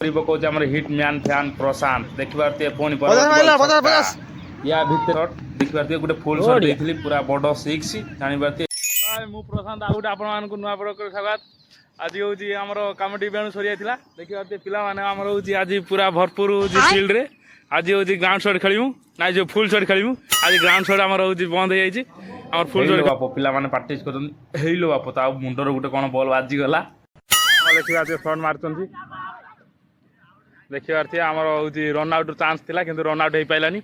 पकाउछ हमर हिट म्यान फ्यान प्रशांत देखिबारते फोन पर या भितर देखिबारते गुटे फुल शॉट देथिली पूरा बडो 6 जानिबारते मु प्रशांत आ गुटे आपण मानकु नुवा बडो कर स्वागत आज होउची हमर कमेडी बेणु सरी आइथिला देखिबारते पिला माने हमर होउची आज पूरा भरपूर होउची फील्ड रे आज होउची ग्राउंड शॉट खेलिमु ना जो फुल शॉट खेलिमु आज ग्राउंड शॉट हमर होउची बंद हो जाईची हमर फुल शॉट बाप पिला माने प्रैक्टिस करन हेइलो बाप ता मुंडर गुटे कोन बॉल बाजी गला देखिबारते शॉट मारचंती देखिए आम रन आउट चान्स था कि रन आउट हो पारानी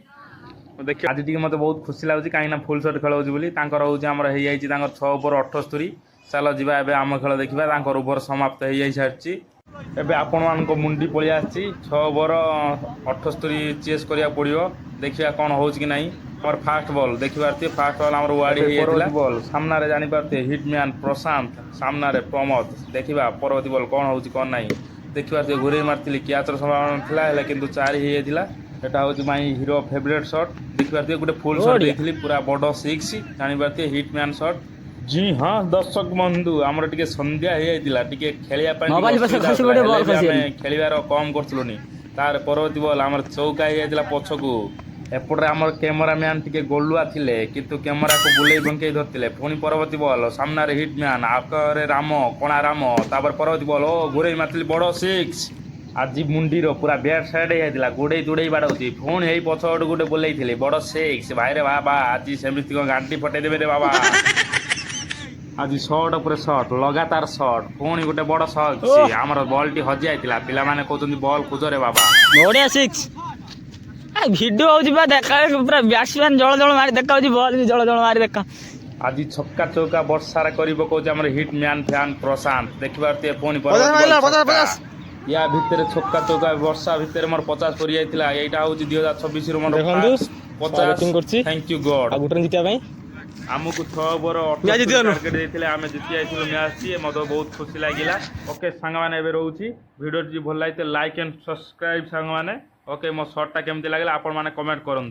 देखिए आज टी मत बहुत खुशी लगुच कहीं फुल शॉट खेल होमर 6 ओवर 78 चलो जीवा एबे आम खेल देखा ओवर समाप्त हो सारी एबे आपण मान मुंडी पलि आसी 6 ओवर 78 चेस करा पड़ो देखिए कौन हो कि नहीं मोर फास्ट बॉल देखिए फास्ट बॉल आम वाड़ी बॉल सामने जापारे हिटमैन प्रशांत सामने प्रमोद देखा परवर्ती बॉल कौन हो कौन ना देखिए घूरे मार्ती क्याचर संभावना था कि 4 होता हूँ माई हिरो फेवरेट शॉट देखिए गोटे फुल शॉट देती पूरा बड़ 6 जापारे हिटमैन शॉट जी हाँ दर्शक बंधु आमर टे संध्या होती खेलार कम करूँ तार परवर्ती बॉल आम चौका होता पछकू एपटे आम कैमरामैन टे गोलुआ थिले किंतु कैमरा को बुले बंकई धरते पुणी परवर्ती बॉल सामने हिटमैन आगे राम कणा राम तापर परवर्ती बॉल ओ घूरे मारती बड़ 6 आज मुंडीर पूरा बैट साइड होता गोड़े जोड़े बाड़े पुणी यही पछट गोटे बोलते बड़ 6 भाई रे बाबा आज सेमती गांटी फटेदेवे रे बाबा आज शॉट उपर शॉट लगातार शॉट पुणी गोटे बड़ शॉट आमर बॉल टी हजि जाइतिला पिला माने कहउछन्ती बॉल खुजरे बाबा बढ़िया 6 भिडियो हो देखा पूरा बैट्समैन जल जल मारी देखा बॉल भी जल जल मारी देखा आज छक्का चौका वर्षार कर पकाउछ हमर हिट म्यान फ्यान प्रशांत देखिबारते पुणी या भितर छक्का चौका वर्षा भितर मोर 50 कर जाइतिला एटा होउची 2026 रो मोर 50 थैंक यू गॉड आ गुटन जितिया भाई आमको 6 ओवर 8 टार्गेट देथिले आमे जिति आइथिलु मैच ची मते बहुत खुशी लागिला ओके संग माने एबे रहउची वीडियो जी भल लागिते लाइक एंड सब्सक्राइब संग माने ओके मो शॉट टा केमति लागला आपण माने कमेंट करन।